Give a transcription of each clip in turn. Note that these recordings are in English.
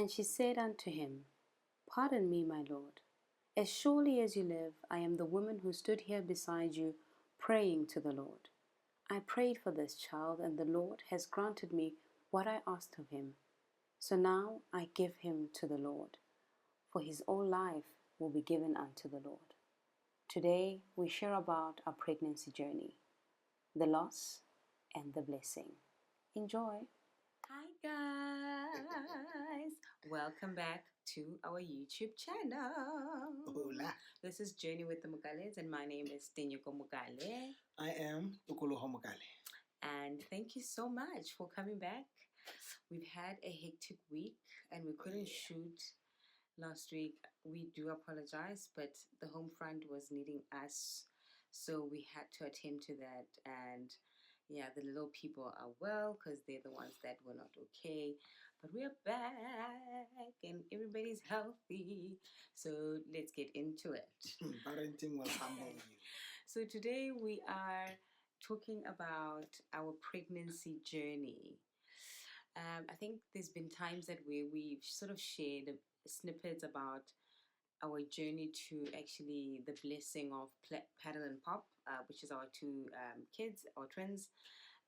And she said unto him, Pardon me, my lord. As surely as you live, I am the woman who stood here beside you, praying to the Lord. I prayed for this child, and the Lord has granted me what I asked of him. So now I give him to the Lord, for his whole life will be given unto the Lord. Today we share about our pregnancy journey, the loss and the blessing. Enjoy. Hi guys, welcome back to our YouTube channel. Hola. This is Journey with the Mugales, and my name is Tinyuko Mugale. I am Tukoloho Mokale. And thank you so much for coming back. We've had a hectic week and we couldn't shoot last week. We do apologize, but the home front was needing us, so we had to attend to that. And yeah, the little people are well because they're the ones that were not okay. But we're back and everybody's healthy. So let's get into it. Parenting will humble you. So today we are talking about our pregnancy journey. I think there's been times that we've sort of shared snippets about our journey to actually the blessing of Paddle and Pop, which is our two kids, our twins.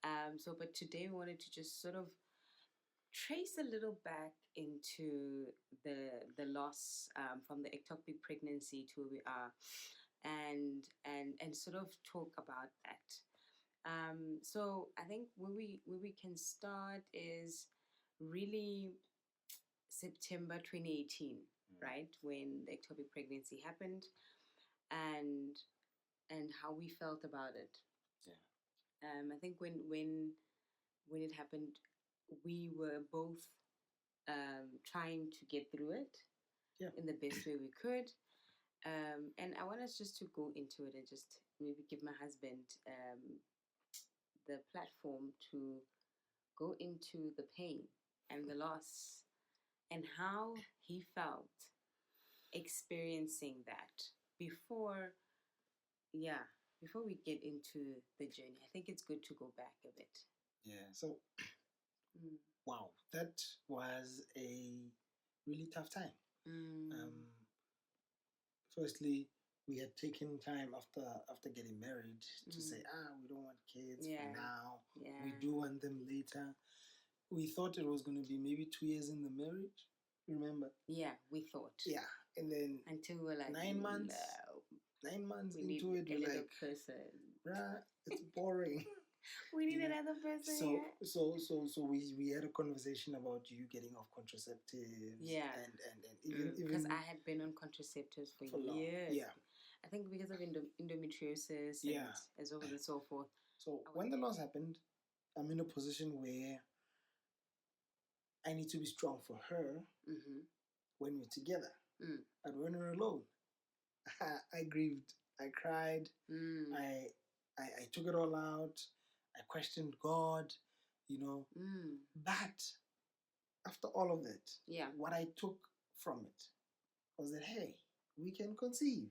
But today we wanted to just sort of trace a little back into the loss from the ectopic pregnancy to where we are, and sort of talk about that. So I think where we can start is really September 2018, right, when the ectopic pregnancy happened, and how we felt about it. Yeah. I think when it happened, we were both trying to get through it in the best way we could. And I want us just to go into it and just maybe give my husband the platform to go into the pain and the loss and how he felt experiencing that before we get into the journey. I think it's good to go back a bit. Yeah. So, wow, that was a really tough time. Firstly, we had taken time after getting married to say, we don't want kids for now. Yeah. We do want them later. We thought it was going to be maybe 2 years in the marriage. Remember? Yeah, we thought. Yeah, and then until we're like 9 months. No, 9 months we into it, we're like, person. Bruh, it's boring. We need another person. So we had a conversation about you getting off contraceptives. Yeah. And even because I had been on contraceptives for years. Yeah. I think because of endometriosis and so on and so forth. So when the loss happened, I'm in a position where I need to be strong for her when we're together. And when we're alone, I grieved, I cried, I took it all out, I questioned God, But after all of that, what I took from it was that, hey, we can conceive.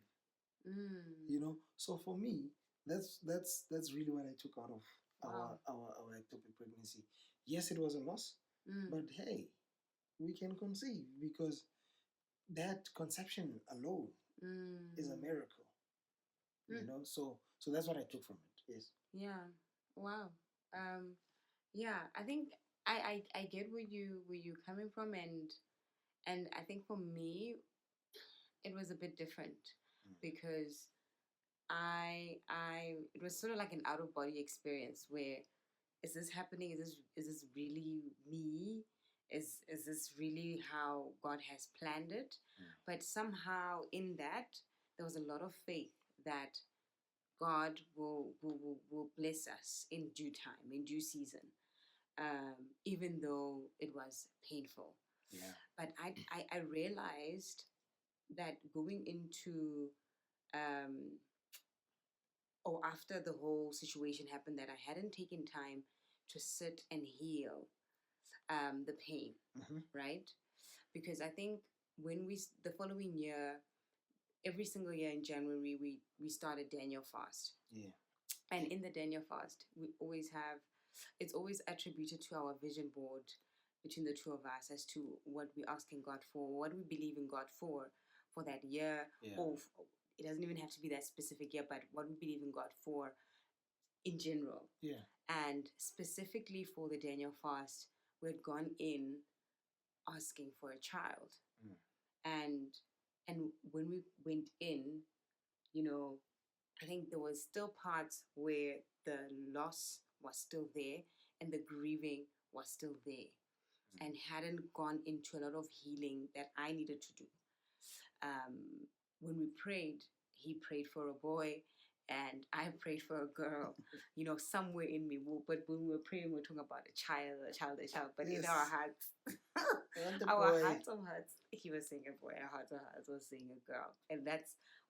So for me, that's really what I took out of our ectopic pregnancy. Yes, it was a loss, but hey, we can conceive because that conception alone is a miracle. So that's what I took from it. Yes. Yeah. Wow. Yeah, I think I get where you're coming from, and I think for me it was a bit different because I it was sort of like an out of body experience where is this happening? Is this really me? Is this really how God has planned it? But somehow in that there was a lot of faith that God will bless us in due time, in due season, even though it was painful. Yeah. But I realized that going into or after the whole situation happened, that I hadn't taken time to sit and heal the pain, right? Because I think when the following year, every single year in January, we started Daniel fast. Yeah. And in the Daniel fast, we always have, it's always attributed to our vision board between the two of us as to what we're asking God for, what we believe in God for that year, or it doesn't even have to be that specific year, but what we believe in God for in general. Yeah. And specifically for the Daniel fast, we had gone in asking for a child. And when we went in, you know, I think there was still parts where the loss was still there and the grieving was still there, and hadn't gone into a lot of healing that I needed to do. When we prayed, he prayed for a boy and I prayed for a girl, you know, somewhere in me. But when we were praying, we were talking about a child. But yes, in our hearts, hearts of hearts, he was saying a boy. Our hearts of hearts was saying a girl. And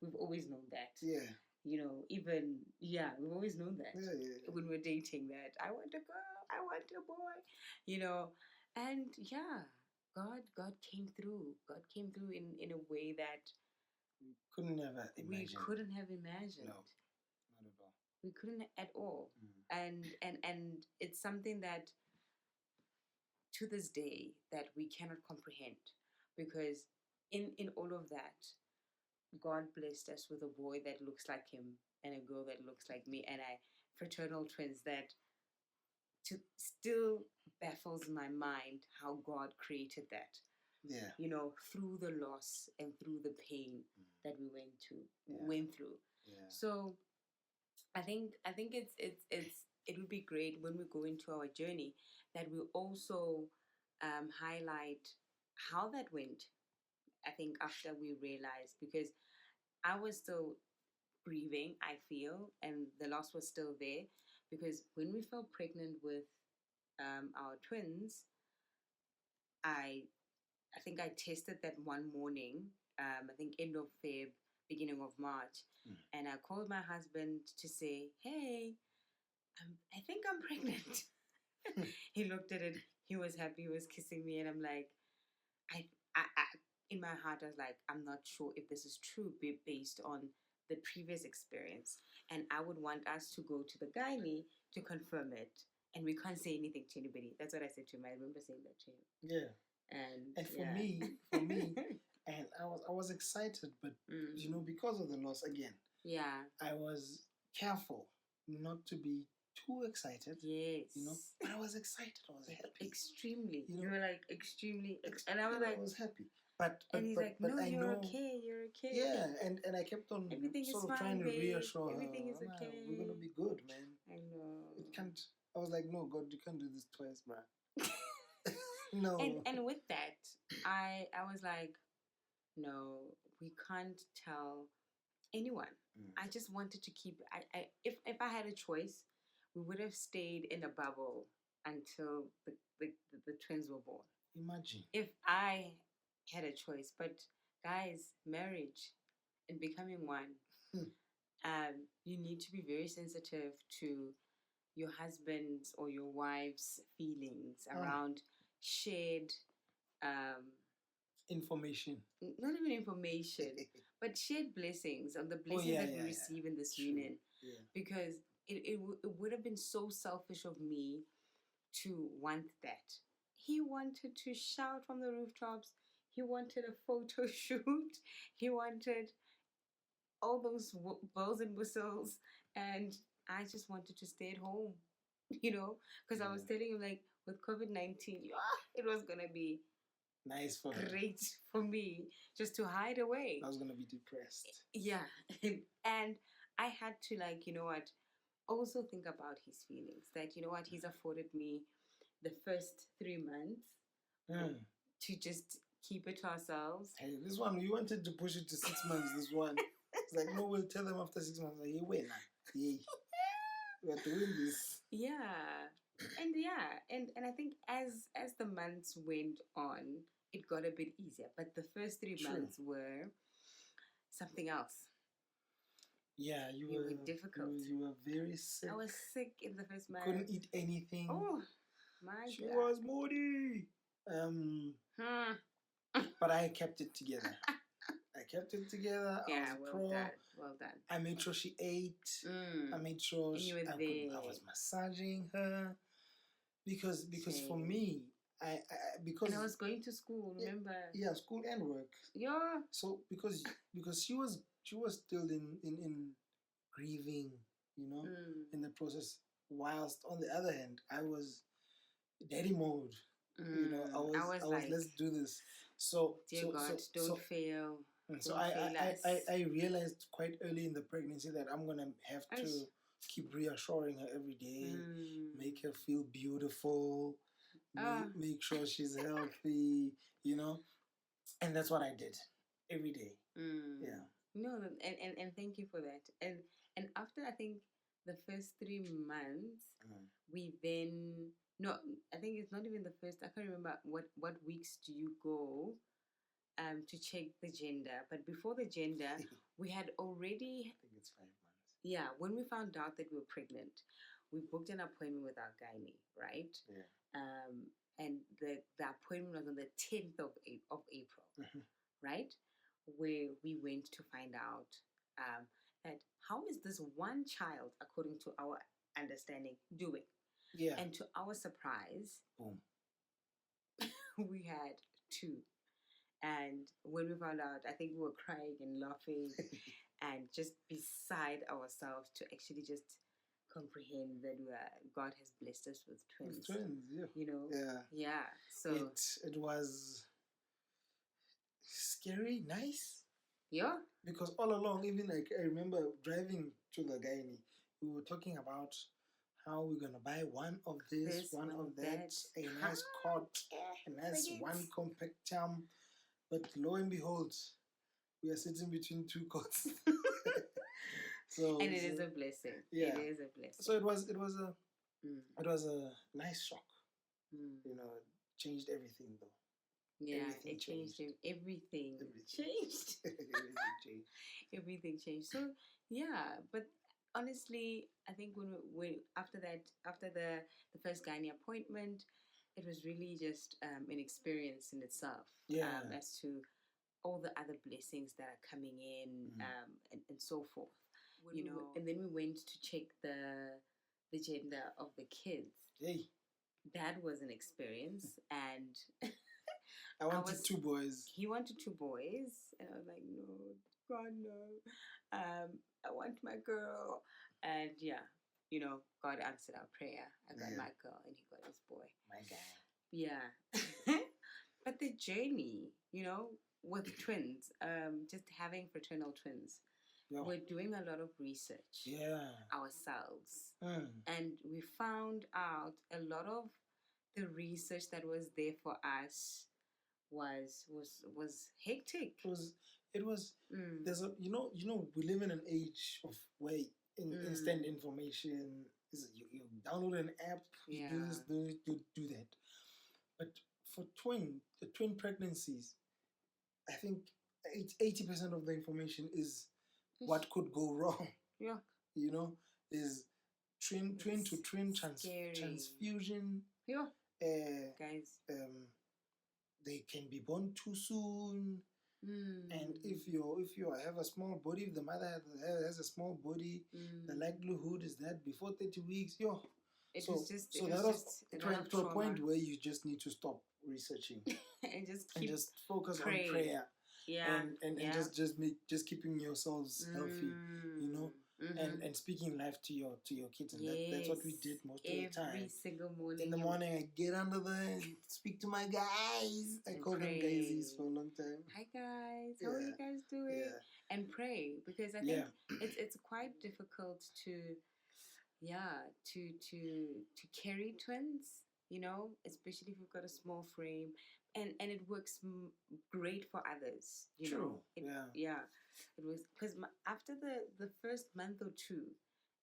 we've always known that. Yeah. You know, we've always known that. Yeah. When we're dating, that I want a girl, I want a boy, you know. And yeah, God came through. God came through in a way that we couldn't have imagined. No, not at all. We couldn't at all. And it's something that to this day that we cannot comprehend, because in all of that, God blessed us with a boy that looks like him and a girl that looks like me, and fraternal twins that still baffles my mind how God created that. Yeah. You know, through the loss and through the pain that we went through. Yeah. So I think it would be great when we go into our journey that we also highlight how that went. I think after we realized, because I was still grieving, I feel, and the loss was still there, because when we fell pregnant with our twins, I think I tested that one morning, I think end of Feb, beginning of March, and I called my husband to say, hey, I think I'm pregnant. He looked at it, he was happy, he was kissing me, and I'm like, I in my heart, I was like, I'm not sure if this is true based on the previous experience, and I would want us to go to the gynae to confirm it, and we can't say anything to anybody. That's what I said to him. I remember saying that to him. Yeah. And for me, and I was excited, but you know, because of the loss again, I was careful not to be too excited. Yes. You know, but I was excited. I was happy. Extremely. You were like extremely, and I was like, I was happy. But he's like, no, I you're know, okay. You're okay. Yeah, and I kept on everything sort is of fine, trying to reassure her. Everything is okay. We're gonna be good, man. I know. It can't. I was like, no, God, you can't do this twice, bruh. No. And with that, I was like, no, we can't tell anyone. I just wanted to keep. If I had a choice, we would have stayed in a bubble until the twins were born. Imagine if I had a choice. But guys, marriage and becoming one, you need to be very sensitive to your husband's or your wife's feelings around shared information. Not even information, but shared blessings, and the blessings that we receive in this union. Yeah. Because it would have been so selfish of me to want that. He wanted to shout from the rooftops. He wanted a photo shoot. He wanted all those bells and whistles. And I just wanted to stay at home, you know, because I was telling him, like, with COVID-19, it was going to be nice for great for me just to hide away. I was going to be depressed. Yeah. And I had to, like, you know what, also think about his feelings. That, you know what, he's afforded me the first 3 months to just keep it to ourselves. Hey, this one, you wanted to push it to 6 months, this one. It's like, no, we'll tell them after 6 months. Like, you win. We're doing this. Yeah. And I think as the months went on, it got a bit easier. But the first 3 months were something else. Yeah, you were difficult. You were very sick. I was sick in the first month. Couldn't eat anything. Oh, my God. She was moody. But I kept it together. I was well done. Well done. I made sure she ate. I made sure I was massaging her. Because for me, because and I was going to school, remember? Yeah, school and work. Yeah. So because she was still in grieving, in the process. Whilst on the other hand, I was daddy mode. I was like, let's do this. So dear God, don't fail. So I realized quite early in the pregnancy that I'm gonna have to keep reassuring her every day, make her feel beautiful, make sure she's healthy, and that's what I did every day. Yeah. No, and thank you for that. And after I think the first 3 months, we then no, I think it's not even the first. I can't remember what weeks do you go to check the gender. But before the gender, we had already. I think it's 5 months. Yeah, when we found out that we were pregnant, we booked an appointment with our gynae, right? Yeah. And the appointment was on the 10th of April, right? Where we went to find out that how is this one child, according to our understanding, doing? Yeah. And to our surprise, boom, we had 2. And when we found out, I think we were crying and laughing and just beside ourselves to actually just comprehend that God has blessed us with twins. With twins, yeah. Yeah. So it was scary, nice. Yeah. Because all along, even like I remember driving to the gynae, we were talking about how we're gonna buy one of this, one of that, a nice cot, a nice one compact charm. But lo and behold, we are sitting between 2 cots. And it is a blessing. Yeah. It is a blessing. So it was a nice shock. Changed everything though. Yeah, it changed everything. Changed. Everything changed. Everything changed. So yeah, but honestly, I think when after the first gynae appointment, it was really just an experience in itself. Yeah. As to all the other blessings that are coming in, and so forth. And then we went to check the gender of the kids. Hey. That was an experience, and I wanted 2 boys. He wanted 2 boys, and I was like, no, God, no. I want my girl, and yeah, God answered our prayer. I got my girl, and he got his boy. My guy. Yeah, but the journey, with twins, just having fraternal twins. Yeah. We're doing a lot of research ourselves. And we found out a lot of the research that was there for us was hectic. It was there's we live in an age of where instant information is you download an app, you do this, do that. But for twin pregnancies, I think 80% of the information is what could go wrong. Yeah. Is twin to twin transfusion. Yeah. Guys. They can be born too soon. And if you have a small body, if the mother has a small body, the likelihood is that before 30 weeks, that was to a point where you just need to stop researching and just focus on prayer. Yeah. And just keeping yourselves healthy, and speaking life to your kids, and that's what we did most of the time. Every single morning. In the morning, I get under speak to my guys. I call them guys for a long time. Hi guys, how are you guys doing? Yeah. And pray, because I think it's quite difficult to carry twins. Especially if you've got a small frame, and it works great for others. True. It was because after the first month or 2,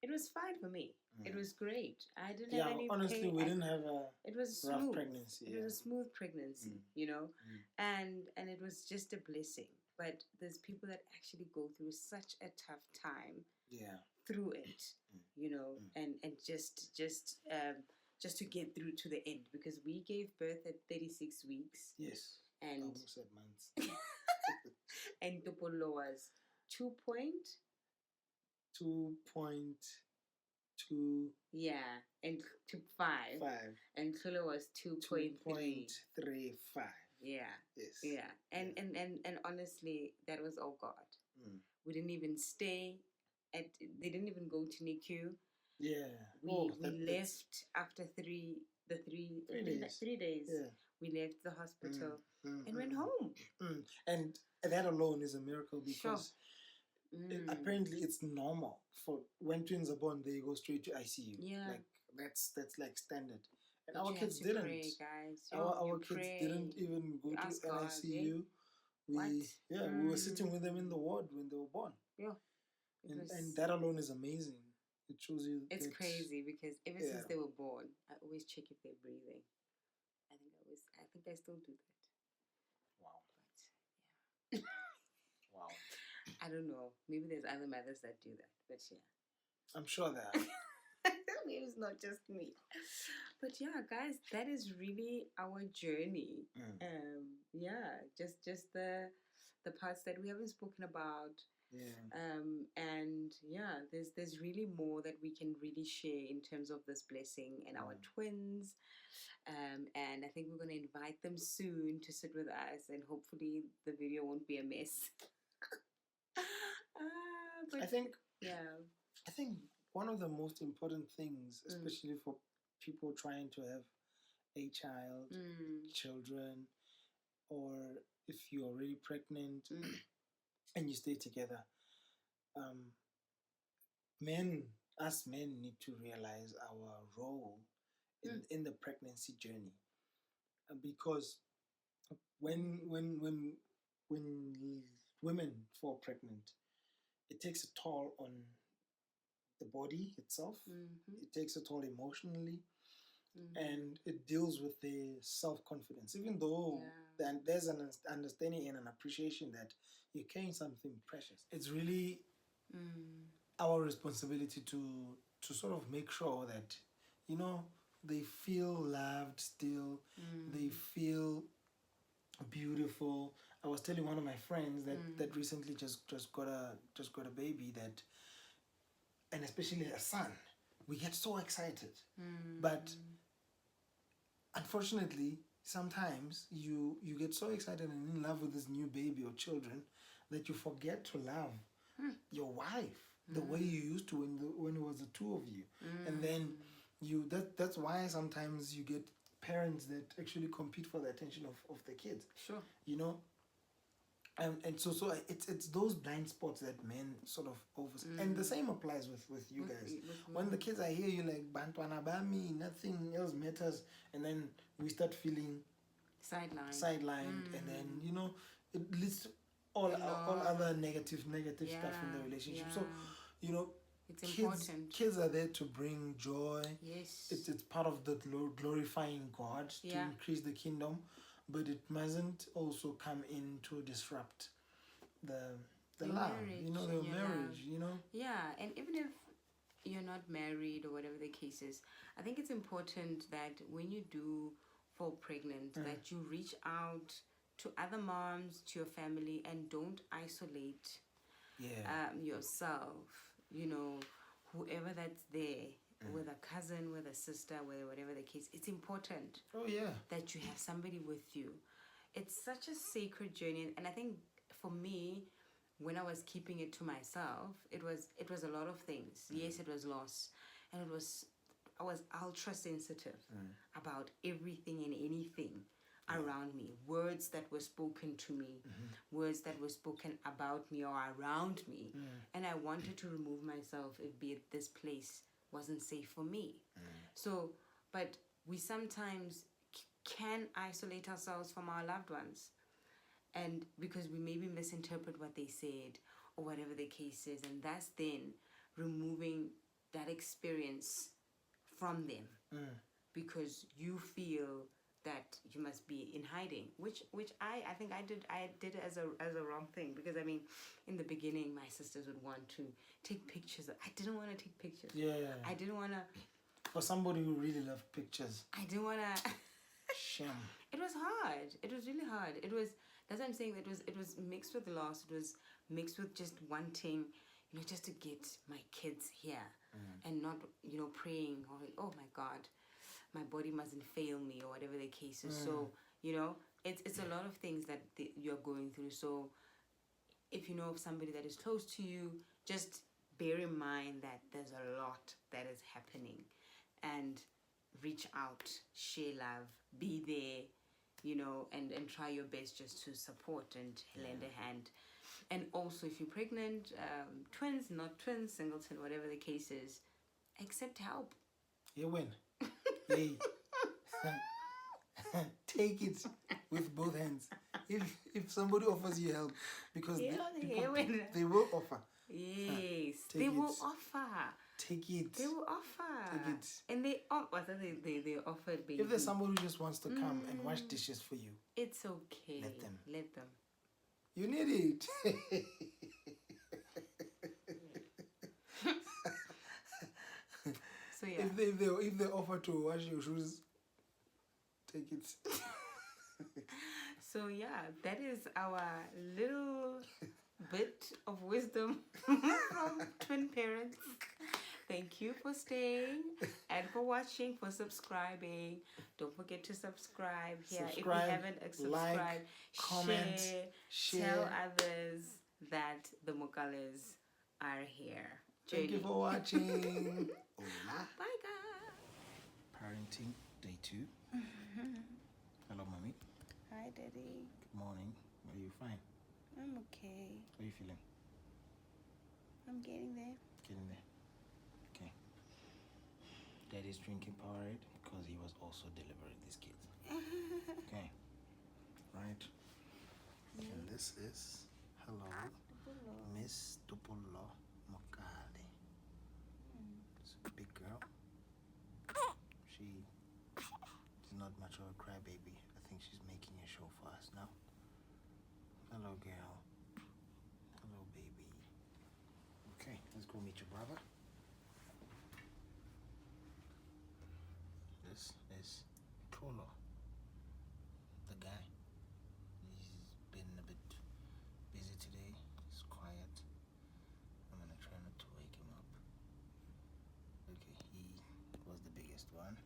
it was fine for me. It was great. I didn't have any honestly, pain. We didn't have a it was rough smooth pregnancy. It was a smooth pregnancy, and it was just a blessing. But there's people that actually go through such a tough time. Through it, and just to get through to the end, because we gave birth at 36 weeks. Yes. And almost at months. And Topolo was 2.2. 2. Yeah, and to 5. 5. And Tula was 2.35. Yeah. Yes. Yeah. And honestly, that was all God. We didn't even stay they didn't even go to NICU. Yeah. We left after 3 days. 3 days. Yeah. We left the hospital and went home. And that alone is a miracle because apparently it's normal for when twins are born, they go straight to ICU. Yeah. Like that's like standard. And our kids didn't. Pray, guys. Our kids didn't even go to an ICU. We were sitting with them in the ward when they were born. Yeah. And that alone is amazing. It shows you. It's crazy because ever since they were born, I always check if they're breathing. I think I still do that. Wow. But yeah. Wow. I don't know. Maybe there's other mothers that do that, but yeah. I'm sure there are. Maybe it's not just me. But yeah, guys, that is really our journey. Yeah, just the parts that we haven't spoken about. Yeah. And yeah, there's really more that we can really share in terms of this blessing and our twins. And I think we're going to invite them soon to sit with us, and hopefully the video won't be a mess. I think one of the most important things, especially for people trying to have a child, children, or if you're already pregnant and you stay together, us men need to realize our role in the pregnancy journey, because when women fall pregnant, it takes a toll on the body itself. It takes a toll emotionally, and it deals with the self-confidence. Even though there's an understanding and an appreciation that you're carrying something precious, it's really our responsibility to sort of make sure that, you know, they feel loved still, they feel beautiful. I was telling one of my friends that recently just got a baby, that, and especially a son, we get so excited. But unfortunately, sometimes you get so excited and in love with this new baby or children that you forget to love your wife the way you used to when it was the two of you. And then that's why sometimes you get parents that actually compete for the attention of the kids. Sure. You know? And so it's those blind spots that men sort of oversee. And the same applies with you guys. When the kids are here, you're like, Bantwana Bami, nothing else matters. And then we start feeling sidelined. And then, you know, it leads to all other negative stuff in the relationship. So, you know, it's important. Kids are there to bring joy. Yes. It's part of the glorifying God to increase the kingdom, but it mustn't also come in to disrupt the love, marriage, you know, the marriage, you know. Yeah, and even if you're not married or whatever the case is, I think it's important that when you do fall pregnant, that you reach out to other moms, to your family, and don't isolate yourself. You know, whoever that's there, whether cousin, whether sister, whatever the case, it's important. Oh yeah, that you have somebody with you. It's such a sacred journey, and I think for me, when I was keeping it to myself, it was a lot of things. Yes, it was loss, and I was ultra sensitive about everything and anything around me. Words that were spoken to me, words that were spoken about me or around me, and I wanted to remove myself if be it this place wasn't safe for me. So, but we sometimes can isolate ourselves from our loved ones, and because we maybe misinterpret what they said or whatever the case is, and that's then removing that experience from them because you feel that you must be in hiding, which I think I did it as a wrong thing, because I mean, in the beginning my sisters would want to take pictures. I didn't want to take pictures. Yeah. I didn't want to. For somebody who really loved pictures. I didn't want to. Shame. It was hard. It was really hard. That's what I'm saying. It was mixed with loss. It was mixed with just wanting, just to get my kids here, and not, praying or like, oh my God, my body mustn't fail me or whatever the case is. So, it's a lot of things that you're going through. So if you know of somebody that is close to you, just bear in mind that there's a lot that is happening, and reach out, share love, be there, and try your best just to support and lend a hand. And also, if you're pregnant, twins, not twins, singleton, whatever the case is, accept help. You win. Hey. Take it with both hands. If somebody offers you help, because they will offer. Yes, they will offer. Take it. They will offer. Take it. And they offered, baby. If there's somebody who just wants to come and wash dishes for you, it's okay. Let them. You need it. So yeah. If they offer to wash your shoes, take it. So yeah, that is our little bit of wisdom from twin parents. Thank you for staying and for watching, for subscribing. Don't forget to subscribe here. If you haven't subscribed, like, comment, share. Tell others that the Mokalas are here. Thank you for watching. Hola. Bye, guys. Parenting day 2. Hello, mommy. Hi, daddy. Good morning. Are you fine? I'm okay. How are you feeling? I'm getting there. Getting there. Okay. Daddy's drinking Powerade because he was also delivering these kids. Okay. Right. And this is Miss Tupulo Mokale. She's a big girl. She's not much of a crybaby. I think she's making a show for us now. Hello, girl. Hello, baby. Okay, let's go meet your brother. This is Tolo, the guy. He's been a bit busy today. He's quiet. I'm gonna try not to wake him up. Okay, he was the biggest one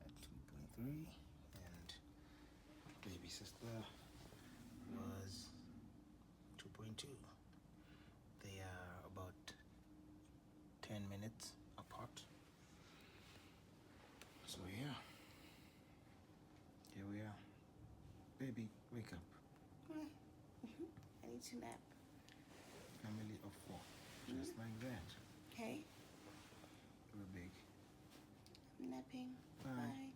at 2.3, and baby sister was 2.2. They are about 10 minutes apart. So yeah, here we are. Baby, wake up. I need to nap. Family of 4, just like that. Okay. We're big. I'm napping. Bye. Bye.